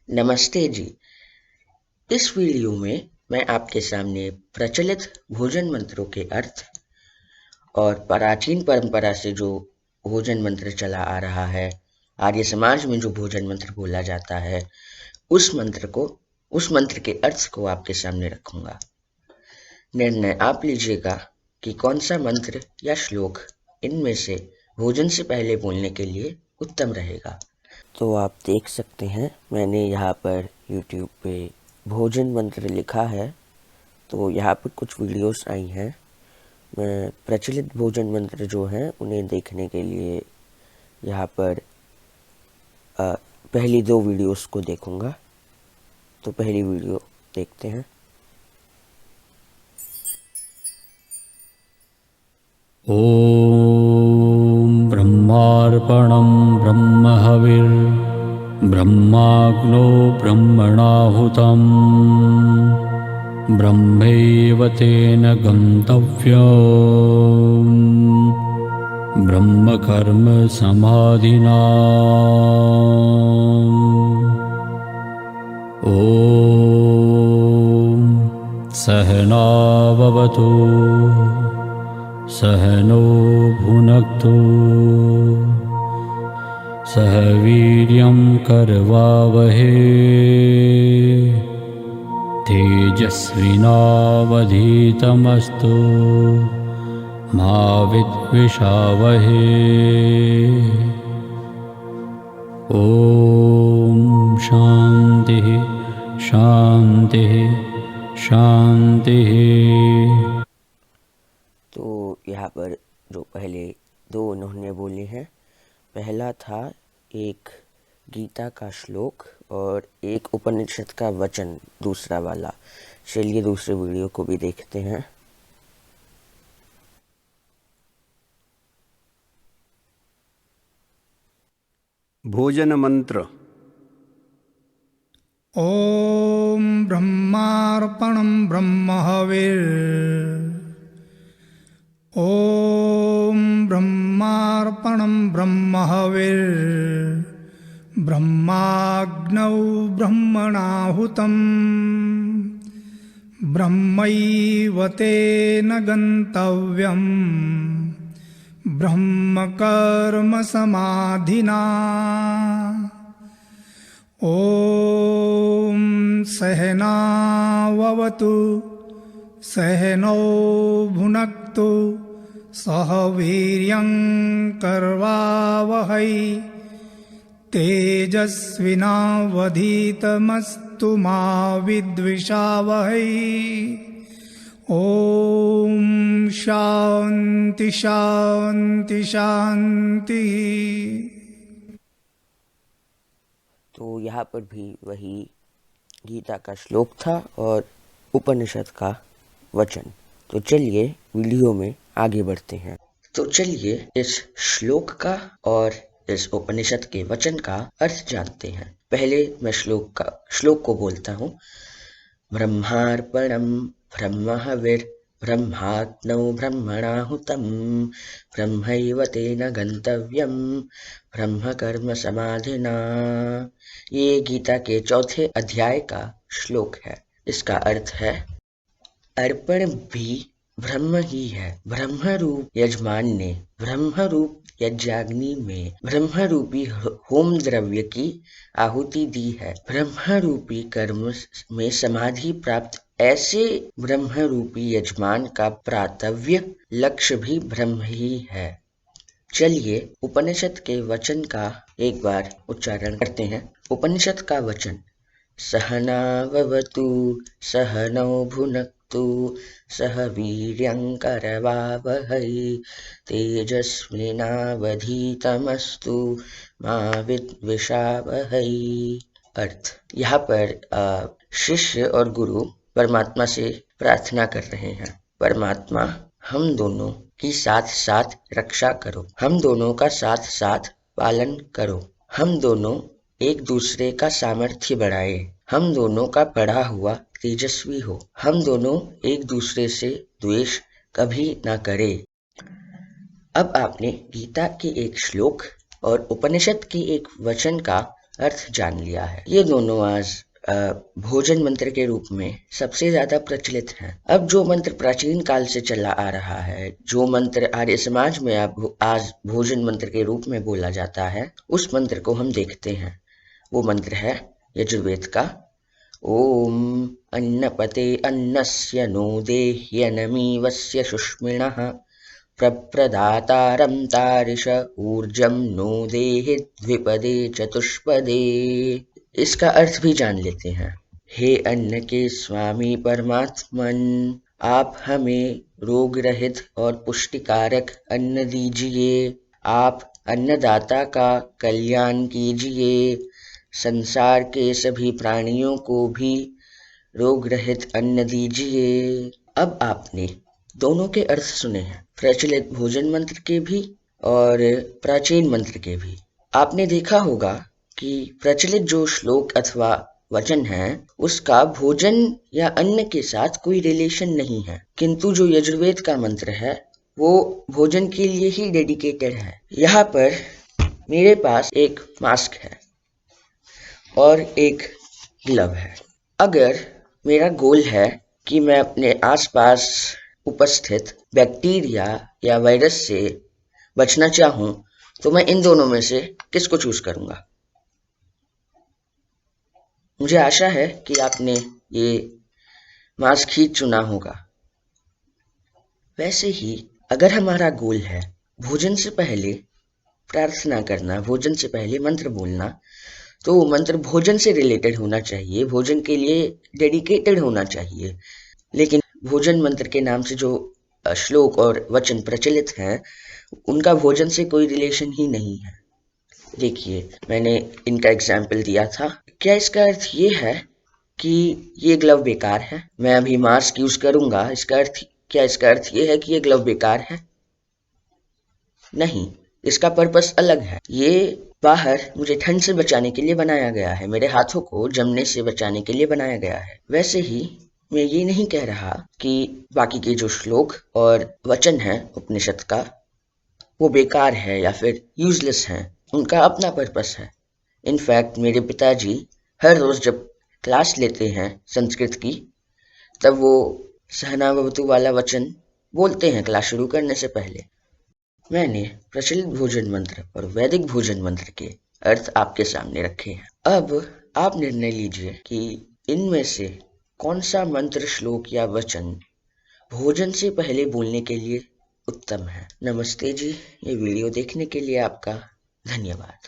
नमस्ते जी। इस वीडियो में मैं आपके सामने प्रचलित भोजन मंत्रों के अर्थ और प्राचीन परंपरा से जो भोजन मंत्र चला आ रहा है, आर्य समाज में जो भोजन मंत्र बोला जाता है, उस मंत्र के अर्थ को आपके सामने रखूंगा। निर्णय आप लीजिएगा कि कौन सा मंत्र या श्लोक इनमें से भोजन से पहले बोलने के लिए उत्तम रहेगा। तो आप देख सकते हैं, मैंने यहाँ पर YouTube पे भोजन मंत्र लिखा है, तो यहाँ पर कुछ वीडियोस आई हैं। मैं प्रचलित भोजन मंत्र जो हैं उन्हें देखने के लिए यहाँ पर पहली दो वीडियोस को देखूंगा। तो पहली वीडियो देखते हैं। ॐ ब्रह्मार्पणं ब्रह्महविर्ब्रह्माग्नो ब्रह्मणाहुतं ब्रह्मैव तेन गन्तव्यम् ब्रह्मकर्म समाधिना। ॐ सहनाववतु सहनो भुनक्तु सह वीर्यं करवावहे तेजस्विनावधीतमस्तु मा विद्विषावहे। ॐ शान्तिः शान्तिः शान्तिः। तो यहाँ पर जो पहले दो उन्होंने बोले हैं, पहला था एक गीता का श्लोक और एक उपनिषद का वचन, दूसरा वाला। चलिए दूसरे वीडियो को भी देखते हैं। भोजन मंत्र। ॐ ब्रह्मार्पणं ब्रह्महविर् ॐ ब्रह्मार्पणं ब्रह्महविर् ब्रह्माग्नौ ब्रह्मणाहुतं ब्रह्मैव तेन गन्तव्यं ब्रह्मकर्म समाधिना। ॐ सहनाववतु सहनौ भुनक्तु सह वीर्यं करवावहै तेजस्विनावधीतमस्तु मा विद्विषावहै। ॐ शान्ति शान्ति शान्ति। तो यहाँ पर भी वही गीता का श्लोक था और उपनिषद का वचन। तो चलिए वीडियो में आगे बढ़ते हैं। तो चलिए इस श्लोक का और इस उपनिषद के वचन का अर्थ जानते हैं। पहले मैं श्लोक को बोलता हूँ। ब्रह्मार्पणं ब्रह्महविर्ब्रह्माग्नौ ब्रह्मणाहुतं ब्रह्मैव तेन गन्तव्यं ब्रह्मकर्म समाधिना। ये गीता के चौथे अध्याय का श्लोक है। इसका अर्थ है, अर्पण भी ब्रह्म ही है। ब्रह्म रूप यजमान ने ब्रह्म रूप यज्ञाग्नि में ब्रह्म रूपी होम द्रव्य की आहुति दी है। ब्रह्म रूपी कर्म में समाधि प्राप्त ऐसे ब्रह्म रूपी यजमान का प्रातव्य लक्ष्य भी ब्रह्म ही है। चलिए उपनिषद के वचन का एक बार उच्चारण करते हैं। उपनिषद का वचन, सहनाववतु सहनौ भुनक्तु सह वीर्यं करवावहै तेजस्विनावधीतमस्तु मा विद्विषावहै। अर्थ, यहाँ पर शिष्य और गुरु परमात्मा से प्रार्थना कर रहे हैं, परमात्मा हम दोनों की साथ साथ रक्षा करो, हम दोनों का साथ साथ पालन करो, हम दोनों एक दूसरे का सामर्थ्य बढ़ाए, हम दोनों का पढ़ा हुआ तेजस्वी हो, हम दोनों एक दूसरे से द्वेष कभी ना करें। अब आपने गीता के एक श्लोक और उपनिषद के एक वचन का अर्थ जान लिया है। ये दोनों आज भोजन मंत्र के रूप में सबसे ज्यादा प्रचलित हैं। अब जो मंत्र प्राचीन काल से चला आ रहा है, जो मंत्र आर्य समाज में आज भोजन मंत्र के रूप में बोला जाता है, उस मंत्र को हम देखते हैं। वो मंत्र है यजुर्वेद का ओम अन्नपते अन्नस्य नो देह्यनमीवस्य सुष्मिणः प्रप्रदातारं तारिष ऊर्जं नो देहि द्विपदे चतुष्पदे। इसका अर्थ भी जान लेते हैं। हे अन्न के स्वामी परमात्मन, आप हमें रोग रहित और पुष्टिकारक अन्न दीजिए। आप अन्नदाता का कल्याण कीजिए। संसार के सभी प्राणियों को भी रोग रहित अन्न दीजिए। अब आपने दोनों के अर्थ सुने हैं, प्रचलित भोजन मंत्र के भी और प्राचीन मंत्र के भी। आपने देखा होगा कि प्रचलित जो श्लोक अथवा वचन है, उसका भोजन या अन्न के साथ कोई रिलेशन नहीं है, किंतु जो यजुर्वेद का मंत्र है वो भोजन के लिए ही डेडिकेटेड है। यहाँ पर मेरे पास एक मास्क है और एक ग्लव है। अगर मेरा गोल है कि मैं अपने आसपास उपस्थित बैक्टीरिया या वायरस से बचना चाहूं, तो मैं इन दोनों में से किसको चूज करूंगा? मुझे आशा है कि आपने ये मास्क ही चुना होगा। वैसे ही अगर हमारा गोल है भोजन से पहले प्रार्थना करना, भोजन से पहले मंत्र बोलना, तो वो मंत्र भोजन से रिलेटेड होना चाहिए, भोजन के लिए डेडिकेटेड होना चाहिए। लेकिन भोजन मंत्र के नाम से जो श्लोक और वचन प्रचलित हैं, उनका भोजन से कोई रिलेशन ही नहीं है। देखिए, मैंने इनका एग्जाम्पल दिया था। क्या इसका अर्थ ये है कि ये ग्लव बेकार है? मैं अभी मास्क यूज करूंगा, क्या इसका अर्थ ये है कि ये ग्लव बेकार है? नहीं, इसका पर्पस अलग है। ये बाहर मुझे ठंड से बचाने के लिए बनाया गया है, मेरे हाथों को जमने से बचाने के लिए बनाया गया है। वैसे ही मैं ये नहीं कह रहा कि बाकी के जो श्लोक और वचन हैं उपनिषद का, वो बेकार है या फिर यूजलेस हैं। उनका अपना पर्पस है। इनफैक्ट मेरे पिताजी हर रोज जब क्लास लेते हैं संस्कृत की, तब वो सहना भवतु वाला वचन बोलते हैं क्लास शुरू करने से पहले। मैंने प्रचलित भोजन मंत्र और वैदिक भोजन मंत्र के अर्थ आपके सामने रखे हैं। अब आप निर्णय लीजिए कि इनमें से कौन सा मंत्र, श्लोक या वचन भोजन से पहले बोलने के लिए उत्तम है। नमस्ते जी, ये वीडियो देखने के लिए आपका धन्यवाद।